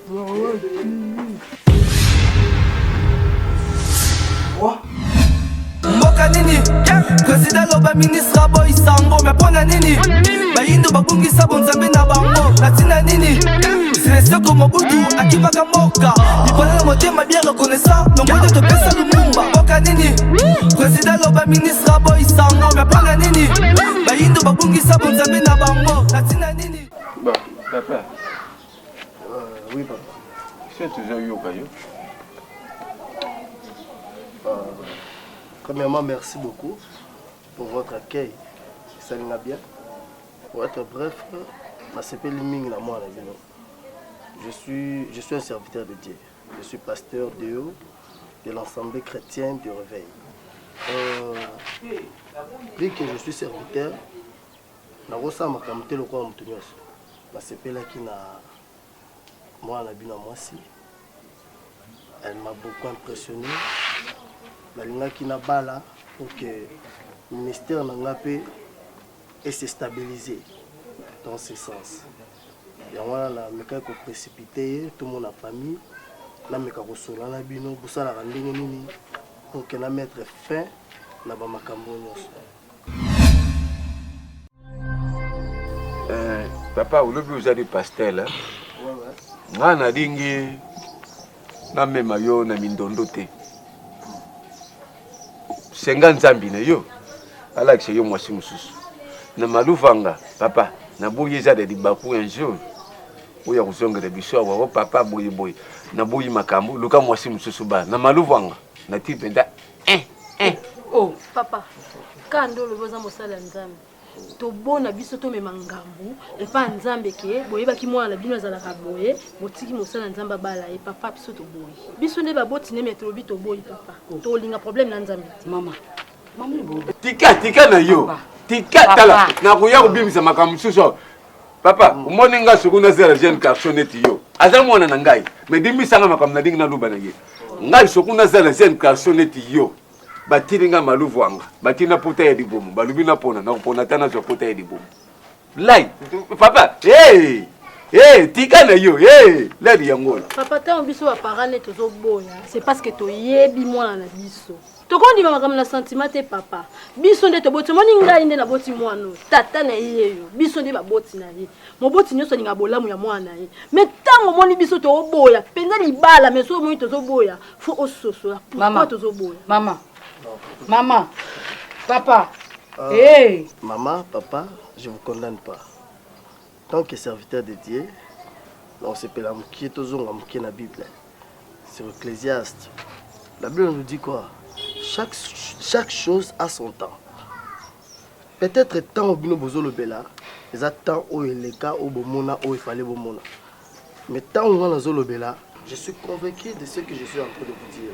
Mboka nini? Président loba ministre boy sango me pona nini? Bayindo babungisa bonzambe na bango. Natina nini? C'est comme Mobutu akimaka mboka. Ipona motema bien reconnaissant. Nomboyo to pesa lumumba. Mboka nini? Président loba ministre boy sango me pona nini? Bayindo babungisa bonzambe na bango. Natina nini? Bah, papa. Oui, papa. C'est toujours yoga yo. Premièrement, merci beaucoup pour votre accueil. Ça va bien. Pour être bref, je m'appelle Ming na moi. Je suis un serviteur de Dieu. Je suis pasteur de l'Assemblée chrétienne du Réveil. Vu que je suis serviteur, je elle m'a beaucoup impressionné. Qui n'a pas là pour que le ministère n'a pas et se stabiliser dans ce sens. Et voilà, je me suis précipité, tout le monde a famille, je me suis dit pour que je mette fin à ma Papa, vous avez des pastels. Oui. On a dit que même yo na mindondo te. Senga nzambi na yo. Ala que yo mwasi mususu. Na maluvanga papa, na boye za de dibaku un jour. Oya kuzonga de biso wa papa boye boye. Na boye makambo luka mwasi mususu ba. Na maluvanga na tipenda Oh papa, kando le boza mosala nzambi. To bona biso to memangambu e pa nzambe ke boyeba ki mwana bino zala ka boye motiki mosala nzamba bala e papa biso to boye biso ne ba boti ne metro bi to boye papa to linga problème na nzambe mama bo tika na yo tika tala na kuya kubimisa makamsuso papa umone nga sukuna zera jeune garçonnette yo aza mwana na ngai me dimisanga makamna dinga na luba na ye ngai sukuna zera jeune garçonnette yo batiringa maluvu anga batina pota ya dibomu balubina pona na pona tana zo pota ya dibomu lai papa tika na yo ladi yangola papa ta biso ba parane tozo boya c'est parce que to yebi mwana na biso to kondi mama na sentiment te papa biso nde to boti moni ngai nde na boti mwana tata na yeyo biso nde ba boti na ye mo boti nyoso ninga bolamu ya mwana ye mais tango moni biso to boya penza libala mais so moni tozo boya faut ososo pourquoi tozo boya Maman, papa, Maman, papa, je ne vous condamne pas. Tant que serviteur de Dieu, on s'appelle la Bible. C'est Ecclésiaste. La Bible nous dit quoi? Chaque chose a son temps. Peut-être tant au bino bozo le bela, les temps au le cas au bomona au il fallait bomona. Mais tant au on a le bela, je suis convaincu de ce que je suis en train de vous dire.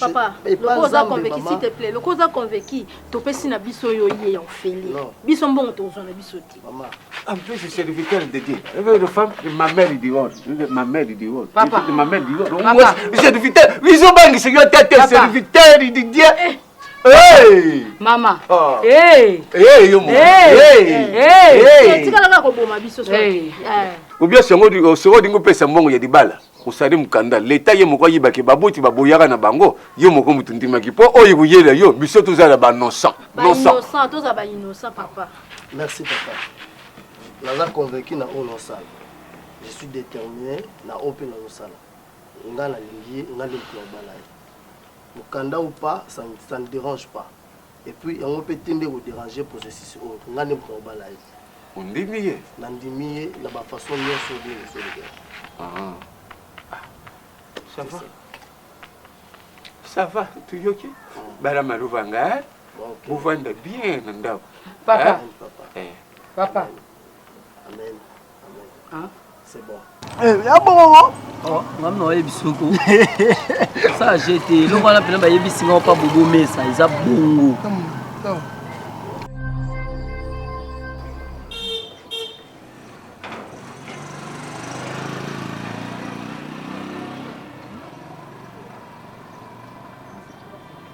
Papa, le cause a convaincu, s'il te plaît. Le cause a convaincu. Tu peux si na biso yo yé en félé. Biso bon to zo na biso ti. Maman. En plus je suis serviteur de Dieu. La femme de ma mère dit oh, ma mère dit oh. Papa. De ma mère dit oh. Papa. Serviteur. Biso bangi c'est yo tête serviteur de Dieu. Hey! Maman. Yo mo. Tika la ko boma biso so. Ou bien c'est dingo pesa mbongo ya dibala. Usari mukanda leta ye moko yibaki baboti baboyaka na bango ye moko mutundimaki po oyi kuyela yo biso tozala ba innocent toza ba innocent papa. Merci papa. Naza convaincu na innocent. Je suis déterminé na open na osala. Ngala lingi ngale mukobala. Mukanda ou pas ça ne dérange pas. Et puis on peut tendre au déranger pour ceci ngale mukobala. Ondimiye nandimiye na ba façon nyoso bien so le ah. Ça va? Ça va, tu es ok? Bara maluvanga, vous vendez bien, Nanda. Papa. Papa. Amen. Hein? C'est bon. Ya bon. Oh, maman oye bisoko. Ça j'ai été, le voilà pena ba yebisinga pa bobo mesa, isa bongo.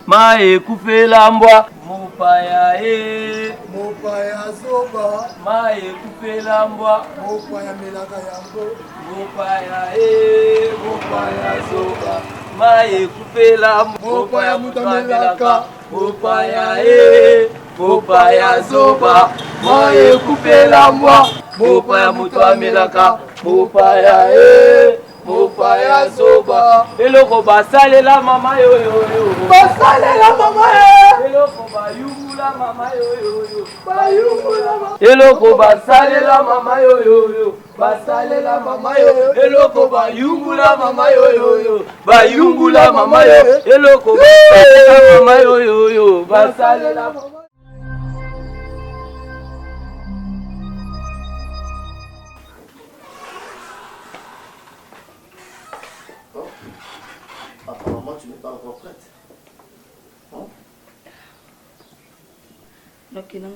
Mae kufela mbwa mopaya mopaya zoba mae kufela mbwa mopaya melaka yango mopaya mopaya zoba maye kupela mopaya mutamelaka mopaya mopaya zoba maye kupela mwa mopaya mutamelaka mopaya mopaya zoba eloko basalela mama yoyoyo basalela mama eloko bayungula mama yoyoyo bayungula eloko basalela mama yoyoyo basalela mama yo eloko bayungula mama yoyoyo bayungula mama yo eloko basalela mama yoyoyo basalela mama. Apparemment, tu n'es pas encore prête. Hein? Ok, non,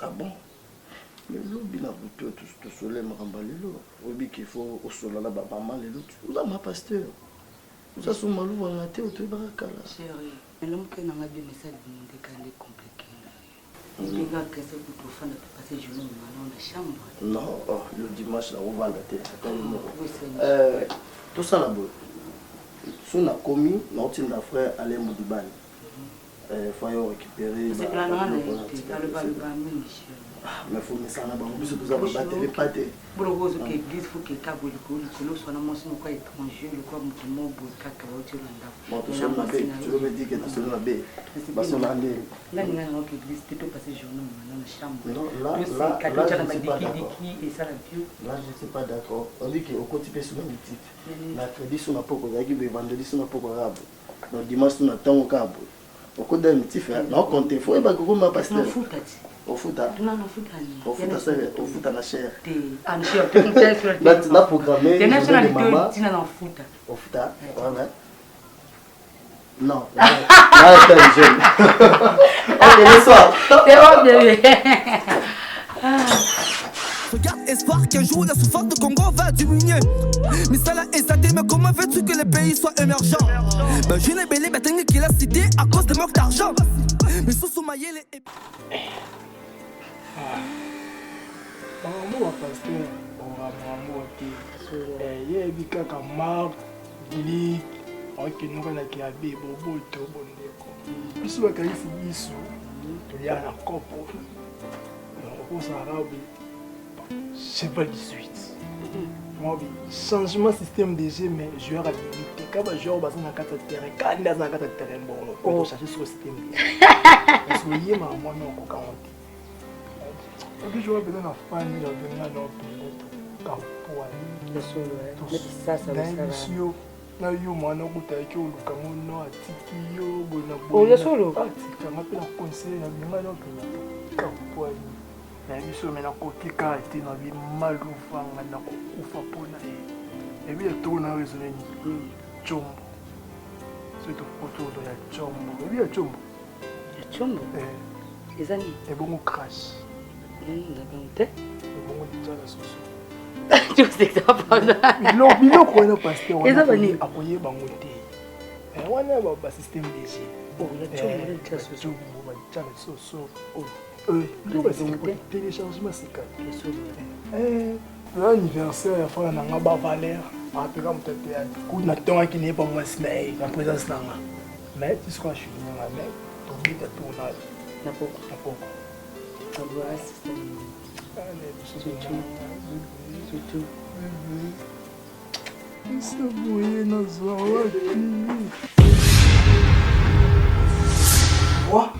Ah bon? Mais l'eau, bien à bout, tout soleil, ma rambalelo. Oui, qu'il faut au soleil là-bas, maman, les autres. Vous avez ma pasteur. Vous avez son malou, vous avez été au Tébaraka là. Chérie, mais l'homme qui n'a pas bien, mais ça est compliqué. Il y a quelqu'un qui peut passer journée dans la chambre. Non, le dimanche là, on va gâter. Tout ça là-bas. Si on a commis, notre frère Alain Moudibani. Il faut récupérer. C'est plein de mais il faut que ça n'aille pas. Il faut que Bologo zo ke église faut que kabo likolo sona mosi no kwa étranger le kwa mutu mo bo kaka ba otilanda. Bon, tu veux me dire que tu es là bé. Parce qu'on a des là ni ngana que église te passer journée dans la chambre. Non, là je ne suis pas d'accord. On dit que au quotidien sur le type. Mercredi sur na poko zaki be vendredi sur na poko rabo. Donc dimanche sur na tango kabo. Au côté d'un petit frère, non compter faut pas que ma pasteur. Au foot, au foot à la chair. Là, programmé, je vais de maman. Au foot, ouais. Non, là, c'est jeune. Ok, le soir. C'est bon, bébé. Regarde espoir qu'un jour la souffrance de Congo va diminuer. Mais ça là est ça, mais comment veux-tu que les pays soient émergents? Ben je l'ai belé, mais qu'il a cité à cause de manque d'argent. Mais sous son maillet les... Maman pasteur, maman te. Yebi kaka Marc, Billy, ok nous on a qui a bé bobo to bondeko. Biso ba kai fu biso. To ya na kopo. On s'arabe. C'est pas 18. Moi bi changement système de jeu mais joueur habilité. Quand ba joueur ba na kata terrain, quand na na kata terrain bon, on changer sur le système. Parce que yé maman non ko kaonti. Et je vois bien la famille, la dernière dans le campo. Ça, ça va. Na yo mwana kutaki olukango no atiki yo bona bona. O le solo. Atika ngape na conseil na minga no campo. Na biso mena kotika ete na bi maluvanga na kufa pona e. Et bien tout na raisonner ni chombo. C'est tout autour de la chombo. Et bien chombo. Chombo. Ezani. Et bon crash. Tu sais que ça va pas. Bilo ko na pasteur wana akoye bango te. Wana ba système DG. Oh, la chombo ba tchana so. Tout ba c'est téléchargement c'est quoi? L'anniversaire ya frère nanga ba Valère. Apeka mutete ya. Ku na tonga ki ne pas moi snail en présence nanga. Mais tu sais quoi je suis nanga mais to bi ta tournage. Na poko. Quoi?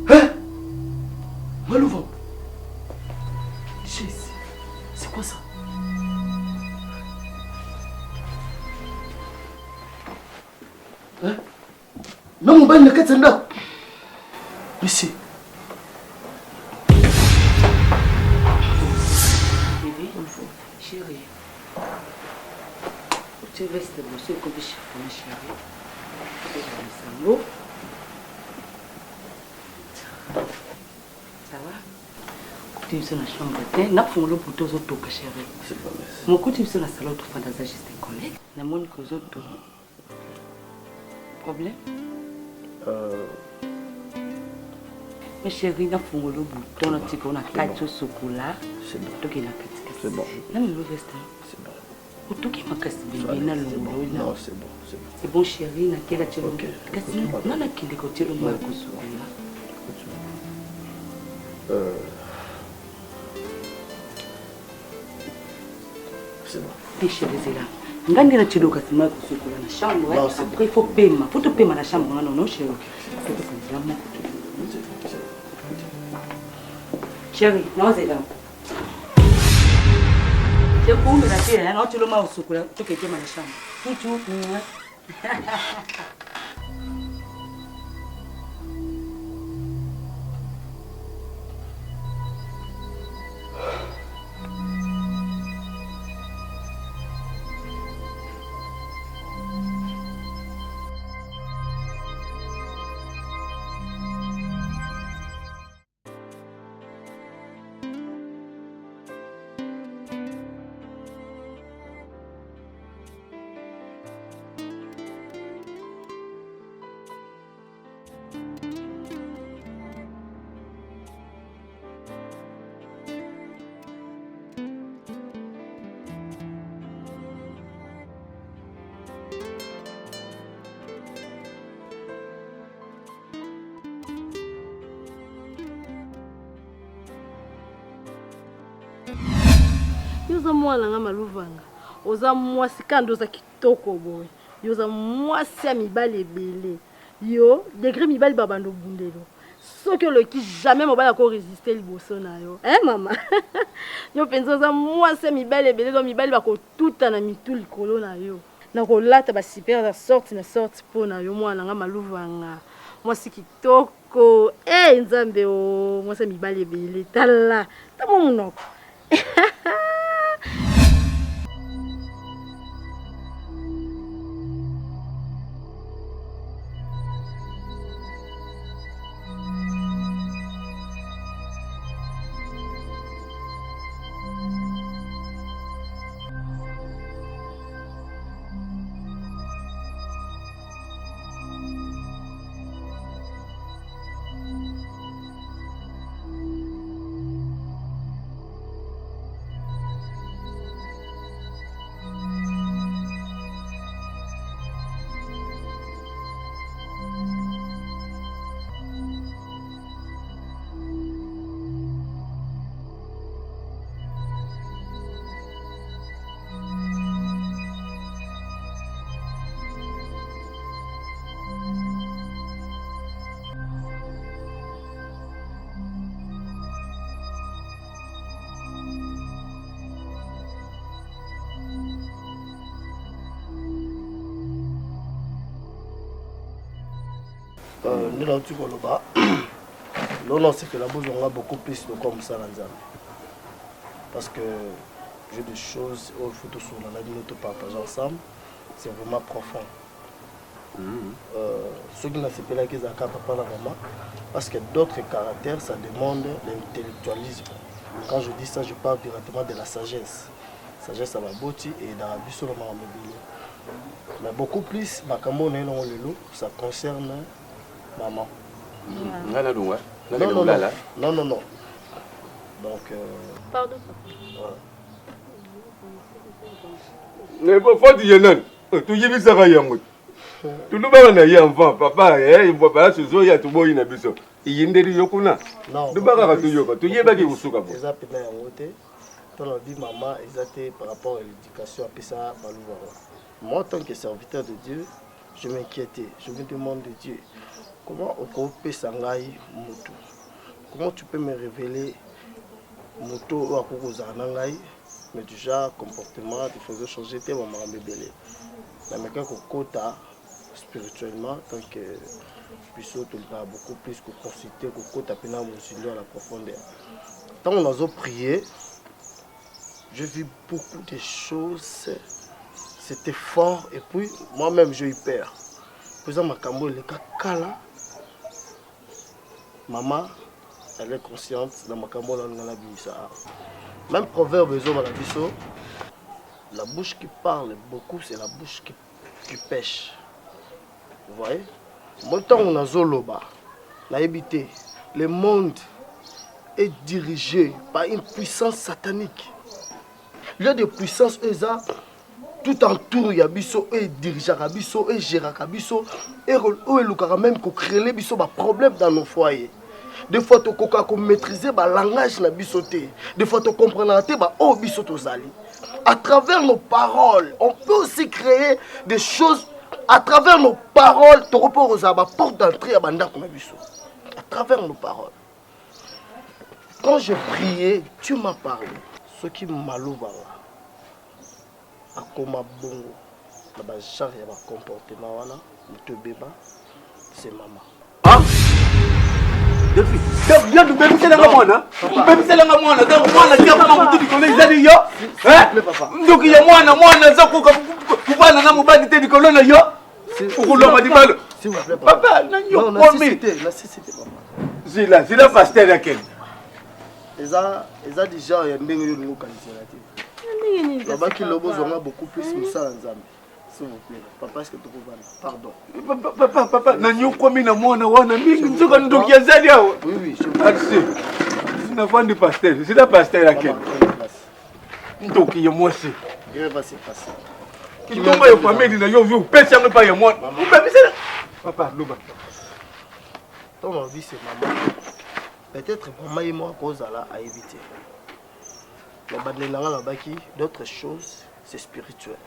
Hein? Malouva. C'est quoi ça? Hein? Non, mon bain ne quête là. Mais c'est. Bébé, chérie. Tu restes monsieur comme chiffon, chérie. Ça va? Tu es dans la chambre, tu as fait le bouton de ton chérie. C'est pas vrai. Mon côté, tu es dans la salle de fantasy, juste un collègue. La monde que autres. problème? Mais chérie, na fungolo bouton na tiko na kacho sokola. C'est bon. Toki na katika. C'est bon. Na me resta. C'est bon. Otoki makasi bébé na longolo na. Non, c'est bon, c'est bon. C'est bon chérie, na kela tshelo. Ok. Kasi na na kile ko tshelo mo ko sokola. C'est bon. Des chérie c'est là. Ngandi na tshelo kasi mo ko sokola na chambre. Non, c'est bon. Après il faut paiement. Faut te paiement na chambre non non chérie. Faut te paiement. Chérie, non c'est là. Je peux me lâcher, hein, non tu le mets au chocolat, tu que tu m'as la chambre. Tout. Yoza mwana nga maluvanga. Oza mwasi kando za kitoko boy. Yoza mwasi ya mibali ebele. Yo, degré mibali babando bundelo. Soki oloki jamais mobali ako résister liboso na yo. Mama. Yo penza oza mwasi ya mibali ebele do mibali bako tuta na mitu likolo na yo. Na kolata ba super na sorte po na yo mwana nga maluvanga. Mwasi kitoko. Nzambe o mwasi ya mibali ebele. Tala. Tamo munoko. Nous tu koloba. Non, c'est que la bouse on a beaucoup plus de comme ça dans parce que j'ai des choses où il faut tout sur la vie nous partager ensemble. C'est vraiment profond. Ceux qui n'ont pas là qu'ils ont papa la maman parce que d'autres caractères ça demande l'intellectualisme. Quand je dis ça, je parle directement de la sagesse. Sagesse à ma beauté et dans la vie sur le mobilier. Mais beaucoup plus, ça concerne maman. Non. Donc. Pardon. Mais faut dire non. Tu y vis ça va y avoir. Tu nous vas na y enfant papa il voit pas ce zo ya tu boy na biso. Il yinderi yokuna. Non. Tu ba ka tu yoka. Tu y ba ki usuka bo. Les appels na ngote. Ton la vie maman exacté par rapport à l'éducation à ça balouva. Moi en tant que serviteur de Dieu, je m'inquiétais. Je me demande de Dieu. Comment tu peux me révéler moto mais déjà comportement tu faisais changer tes mamans bébé mais quand spirituellement tant que puisque tu parles beaucoup plus que consulter que côté à la profondeur tant on a prié j'ai vu beaucoup de choses c'était fort et puis moi-même j'ai eu peur puis ma cambo le kakala. Maman, elle est consciente dans ma cambo dans la vie. Même proverbe dans la vie, la bouche qui parle beaucoup, c'est la bouche qui pêche. Vous voyez? Mon temps, on a Zoloba. Le monde est dirigé par une puissance satanique. Il y a des puissances, tout autour, il y a biso, et dirigeant, biso, et gérant, biso, et le même qu'on crée les biso, problème dans nos foyers. Des fois, tu peux maîtriser le langage na bisoté. Des fois, tu comprends oh bisoto zali. À travers nos paroles, on peut aussi créer des choses. À travers nos paroles, tu peux avoir la porte d'entrée à banda comme biso. À travers nos paroles. Quand je priais, tu m'as parlé. Ce qui m'a loué, à comme bongo, na genre ya ba comportement wana, te beba, c'est maman. Ah? Depuis, il y a du bébé c'est la mona. Bébé c'est la mona. Donc moi qui a pas beaucoup de collègues zali yo. Donc il y a moi zako kubana na mubadi te di kolona yo. Ukuloma di balo. S'il vous plaît papa. Non, la cité papa. C'est la pasteur laquelle. Eza déjà ya ndenge yo ngo kanisa. Papa qui le besoin beaucoup plus Moussa Nzambe. S'il vous plaît. Papa, est-ce que tu peux parler? Pardon. Papa, nanyo komi na mwana wana mingi nzoka ndokia zali awo. Oui, je peux. C'est la femme du pasteur. C'est la pasteur laquelle. Ndoki ya mwasi. Il va passer. Qui tombe ya famille na yo vu pesa ngo pa ya mwana. Papa, loba. Ton envie c'est maman. Peut-être maman et moi cause à éviter. D'autres choses, c'est spirituel.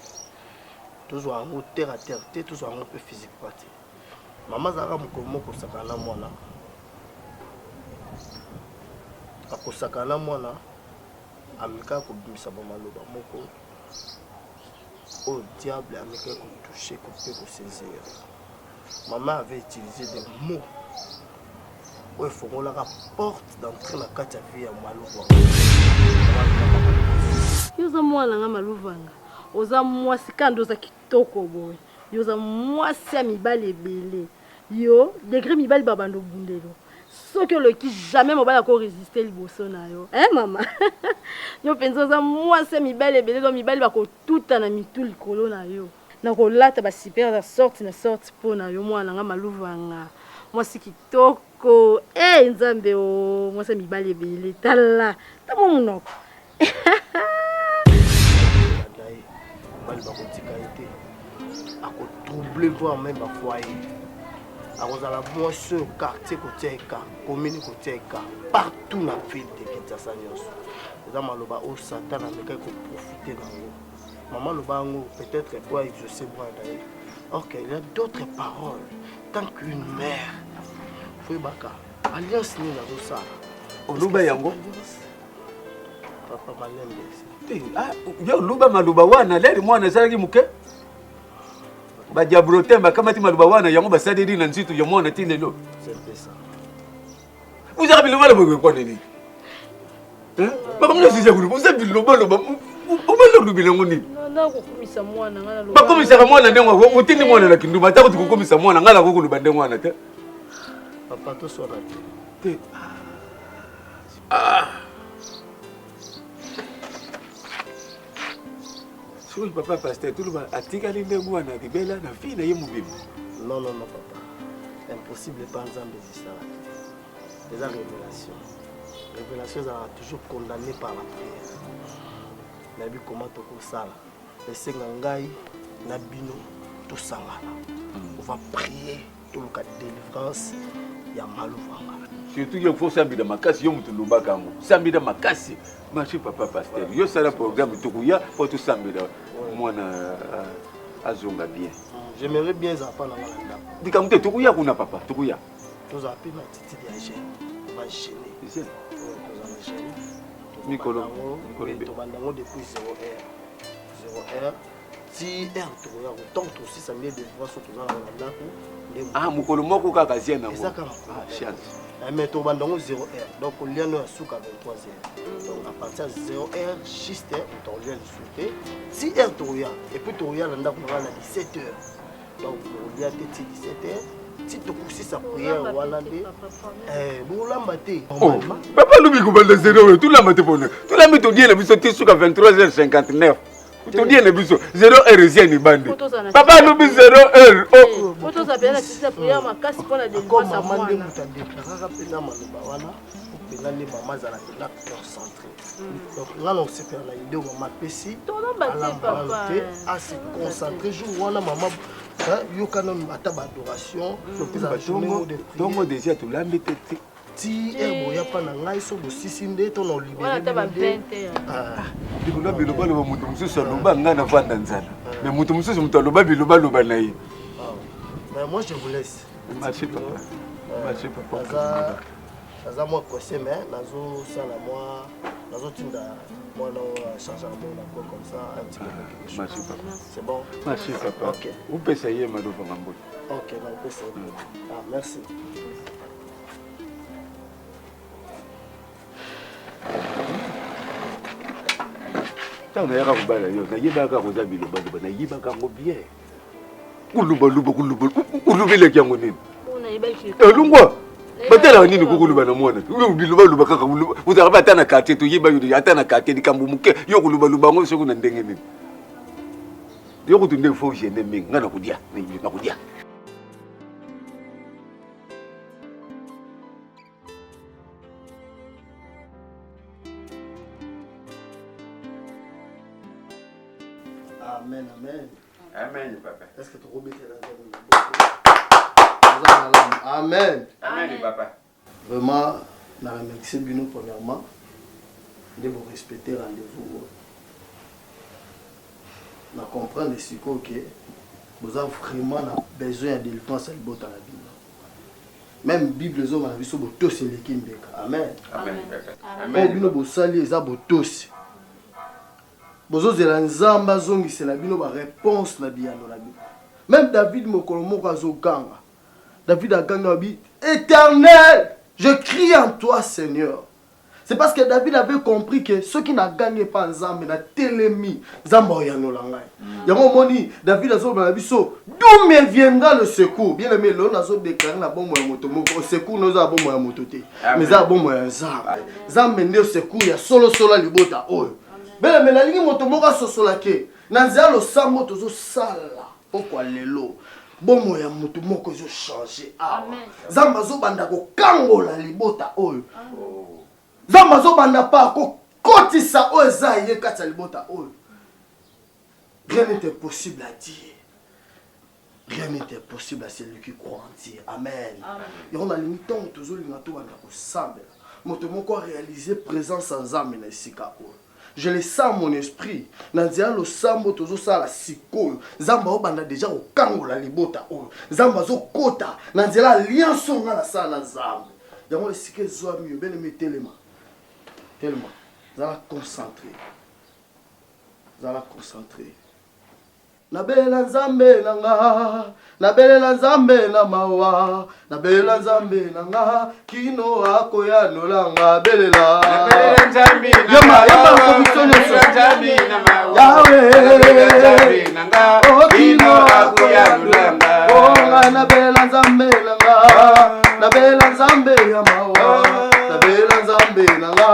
Toujours en haut, terre à terre, toujours en haut, peu physique. Maman Zara Moukomoko Sakana Mwana. Ako Sakana Mwana, Amika Kobimisa Bomaloba Moko. Au diable, Amika ko toucher, ko saisir. Maman avait utilisé des mots. Il faut qu'on la porte d'entrée dans la carte à vie à Malouva. Yoza mwana nga maluvanga. Oza mwasi kando za kitoko boy. Yoza mwasi ya mibali ebele. Yo, degré mibali babando bundelo. Soki oloki jamais mobali ko résister liboso na yo. Mama. Yo penza oza mwasi ya mibali ebele do mibali bako tuta na mitu likolo na yo. Na kolata ba super na sorte pona yo mwana nga maluvanga. Mwasi kitoko. Nzambe o mwasi ya mibali ebele. Tala. Tamo munoko. À troubler voire même à foyer. À la moisson quartier côté commune côté partout dans la ville de Kinshasa. Dans maloba au Satan a mekai ko profiter nango. Maman lobango peut-être quoi je sais moi d'ailleurs. OK, il y a d'autres paroles tant qu'une mère. Faut baka alliance ni na do ça. Oluba yango. Papa malembe. Yo luba maluba wana leli mwana zalaki muke ba diabrote ba kamati maluba wana yango ba sadiri na nzitu yo mwana tindelo c'est ça vous avez le mal pour quoi nini ba comme si vous vous avez le mal ba lo bilengo nini na kukumisa mwana ngala lo ba komisa mwana ndengo utindi mwana na kindu ba takuti kukomisa mwana ngala ko kuluba ndengo wana te papa to so te Oui, papa, pasteur, tout le monde a tiré les deux mois, na bella, na fille, na yemubim. Non, papa. Impossible pas en ça. Les révélations. Les révélations sont toujours condamnées par la prière. On a vu comment tu fais ça. Les Sengangai, Nabino, tout ça. On va prier tout le cas de délivrance. Il y a Malouva. Surtout, il faut s'habiller dans ma casse, il y a un peu s'habiller dans ma casse. Ma chère papa pasteur, il y a un programme pour tout s'habiller. Moi, azonga bien. J'aimerais bien apprendre à la dame. Dis comme tu Tukuya ou na papa, Tukuya. Tous appels ma titi de gêne. On va gêner. C'est ça. Tous gêner. Nicolas. Tu vas depuis 0 heure. Si R Tukuya, autant aussi ça me dévoile sur tout ça. Ah, Mukolo moko kaka ziena. C'est ça comme chance. Mais tu vas dans 0 heure. Donc on lien à souk à 23 heures. Donc à partir de 0 heure, juste on lien le souter. Si R Tukuya et puis Tukuya on a 17 heures. Donc on lien 17 heures. Si tu pousses sa prière voilà bon l'ambaté. Papa lui ko balde 0 heure, tout la maté bonne. Tout la mito die le biso ti souk à 23h59. Tu dis le biso 0 heure zieni bande. Papa nous 0 heure. Oh. po tozapela na tisi ya priere makasi mpo na délivrance ya mama nde mwana moto adeklaraka mpena maloba wana mpena nde mama azala mpena concentré donc nga na osepela na ideo mama apesi te ase concentré jour wana mama yokana ata baadoration lopesa journée de ntongo déjà tolambi te te ti boya mpa na ngai so bosisi nde to na olibere likolo biloba loba moto mosusu aloba ngai navanda nzala mais moto mosusu moto aloba biloba loba na ye. Moi je vous laisse. Merci papa. Merci papa. Naza moi conseil mais nazo sala moi nazo tinda moi na changer mon quoi comme ça un petit peu. Merci papa. C'est bon. Merci papa. OK. Vous pouvez essayer Maloba Mambo. OK, on peut essayer. Ah merci. Tana yaka kubala yo, nayibaka koza biloba loba nayibaka ngo bien. Ulubile kyango nini? Lungwa. Batela nini kukuluba na mwana? Biloba luba kaka uzaraba tana kate to yiba yo atana kate dikambu muke yo kuluba luba ngo soko na ndenge nini? Yo kutunde fo jene mingi ngana kudia, na kudia. Amen, amen. Amen, papa. Est-ce que tu rebelles la Amen. Amen, papa. Vraiment, je remercie Bino premièrement de vous respecter le rendez-vous. Je comprends que vous avez vraiment besoin de délivrance à la Bible. Même la Bible, vous avez besoin de tous les Kimbeka. Amen. Amen. Amen. Vous avez besoin de tous. Bozozela nzamba zongisela bino ba réponse na biyano na bino. Même David mokolomo kazokanga. David a gagné bi Éternel, je crie en toi Seigneur. C'est parce que David avait compris que ceux qui n'a gagné pas nzambe na telemi nzamba oyano la ngai. Yango moni David azo na biso d'où me viendra le secours. Bien aimé l'on azo déclarer na bombo ya moto moko secours noza bombo ya moto te. Mais za bombo ya nzamba. Nzambe ndio secours ya solo libota oyo. Bela menalingi moto moka sosolake nanzia lo sambo tozo sala pokwa lelo bomo ya moto moko zo changer amen zamba zo banda ko kangola libota oyo zamba zo banda pa ko kotisa oyo za ye kata libota oyo. Rien n'était possible à dire, rien n'était possible à celui qui croit en Dieu. Amen. Yon a limiton tozo lingato banda ko sambela moto moko réaliser présence en zame na sika oyo. Je le sens mon esprit. Nanzia lo sambo tozo sala sikoyo. Zamba obanda déjà au kango la libota oyo. Zamba zo kota. Nanzia alliance nga la sala zambe. Yango le sike zo mieux ben me telema. Tellement. Zala concentré. Zala concentré. Nabela nzambe nanga, nabela nzambe na mawa, nabela nzambe nanga, kino akoya nolanga belela. Nabela nzambe nanga, nabela nzambe na mawa, nabela nzambe nanga, kino akoya nolanga. Oh, nabela nzambe nanga, nabela nzambe ya mawa, nabela nzambe nanga,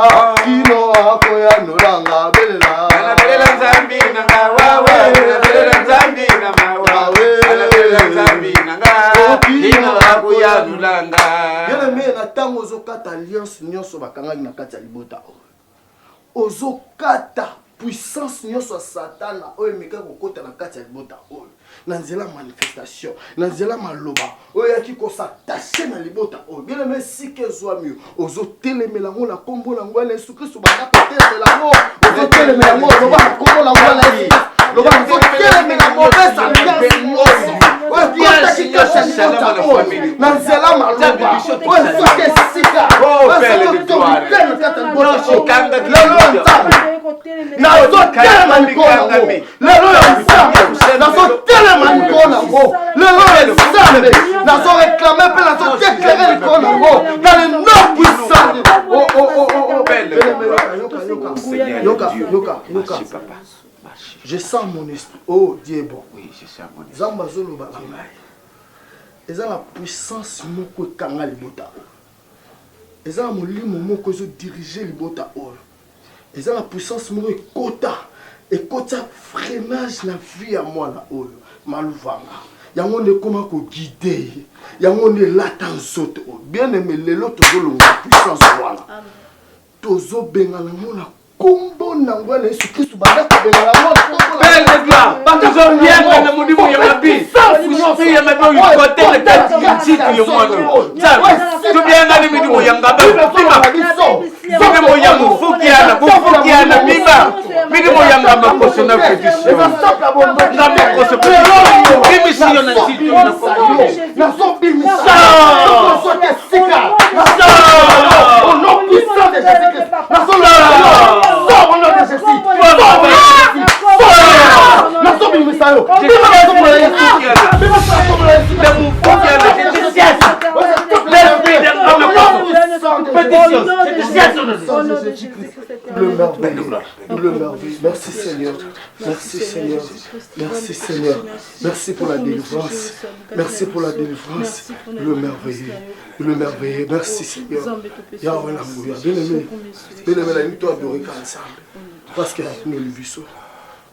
kino akoya nolanga belela. Nabela nzambe nanga wawe, nabela nzambe na mawa, nabela nzambe nanga, kino akoya nolanga. Bien aimé na tango ozokata alliance nyonso bakangaki na kati ya libota oyo. Ozokata puissance nyonso ya satana oyo emeka kokota na kati ya libota oyo. Na nzela manifestation, na nzela maloba oyo yaki kosatache na libota oyo. Bien aimé sike zwami ozotelemela ngo na kombo na ngwa na Yesu Kristo banda kotelemela ngo ozotelemela ngo loba na kombo na ngwa na Yesu. Loba ozotelemela mauvaise alliance nyonso. Oyo kota kikosha libota oyo. Na nzela maloba oyo soke sika. Oyo soke tobitene kata libota oyo. Lelo nzambe nazotelema likolo na ngo. Lelo nzambe nazotelema likolo na ngo. Lelo nzambe nazoreklame mpe nazodeklare likolo na ngo. Dans le nom puissant. Yoka. Je sens mon esprit. Oh Dieu est bon. Oui, je sens mon esprit. Zamba zoloba ngai. Eza la puissance moko ekanga libota oyo. Eza la molimo moko ezo diriger libota oyo. Eza la puissance moko ekota freinage na vie ya mwana oyo. Maluvanga. yango ne koma ko guider yango ne lata nzoto bien aimé lelo tozolonga puissance wana tozo bengala mona kombo nangwa na Yesu Kristo banda ko bengala mona belle gloire bato zo bien na mudimu ya mabi ushpi ya mabi ukote na kati nchiti yo mwana tu bien na mudimu ya ngaba mudimu ya mufukiana mima mudimu ya ngaba koso na petition ngaba koso petition kimi siyo na nchiti na so bimisa au nom puissant de Jésus-Christ na so sors au nom de Jésus. Le merveille. Merci Seigneur. Merci Seigneur. Merci Seigneur. Merci pour la délivrance. Merci pour la délivrance. Le merveilleux. Le merveilleux. Merci Seigneur. Yahweh l'amour. Bien-aimé. Bien-aimé, la nuit, toi adorer ensemble. Parce que nous le vissons.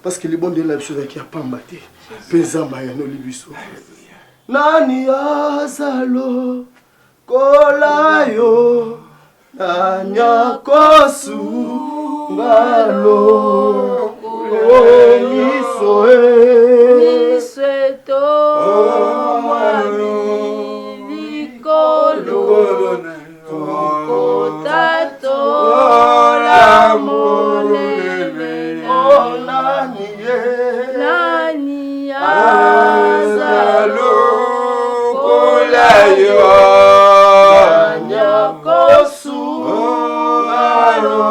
Parce que les bons de la vie qui a pas maté. Pezama ya no libiso. Nani azalo kolayo nanya kosu ngalo miso miseto mwami likolo kotato la monene nani azalo kolayo nanya kosu ngalo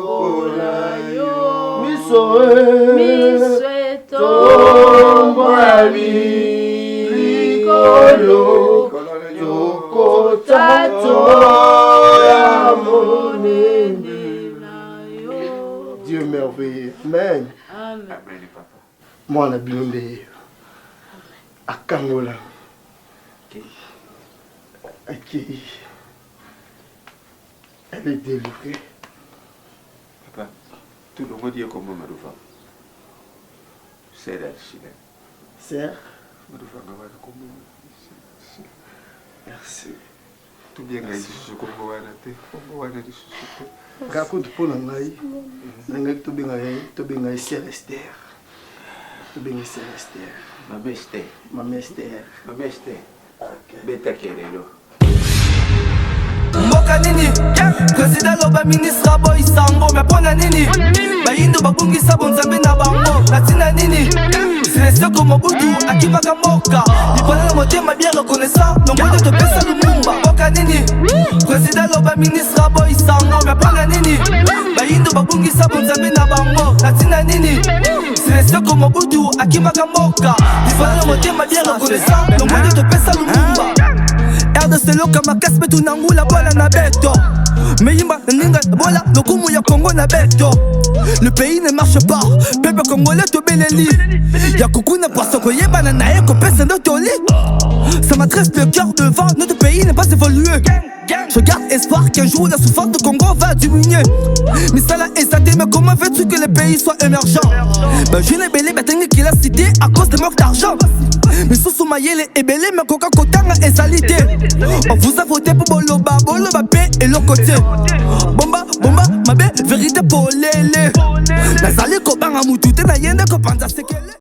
kolayo miseto mwami likolo kotato la monene. Dieu merveilleux. Amen. Amen. Moi, on a blindé à Kangola. Elle est délivrée. Papa, tout le monde dit comment Madoufa. C'est la Chine. Sœur. Madoufa, comment merci. Tout bien, je comprends la Raconte pour l'angaï. L'angaï, tout bien, Célestère. Tout bien, Célestère. Ma Esther. Beta Kerelo. Mboka nini président loba ministre boy sango mais pona nini bayindo babungisa bonzambe na bango natina nini c'est comme Mobutu akimaka mboka lipola na motema bien reconnaissant nombre de pesa lumumba mboka nini président loba ministre boy sango mais pona nini bayindo babungisa bonzambe na bango natina nini c'est comme Mobutu akimaka mboka lipola na motema bien reconnaissant nombre de pesa lumumba RDC loka makasi betu nangula bola na beto Meimba ninga bola lokumu ya Congo na beto. Le pays ne marche pas, peuple congolais to beleli. Ya kukuna poisson koyeba na nae ko pesa ndo toli. Ça m'adresse le cœur devant, notre pays n'est pas évolué. Je garde espoir qu'un jour la souffrance de Congo va diminuer. Mais ça là est sadé, mais comment veux-tu que le pays soit émergent? Ben je n'ai belé, ben t'es qu'il a cité à cause de manque d'argent. Mais sous Soumayele est belé, mais Coca Kotanga est salité. On vous a voté pour Boloba, Boloba paix et l'autre côté. Bomba, bomba, ma belle, vérité pour l'élé. Nazali Kobanga Moutouté, na yende ko panza sekele.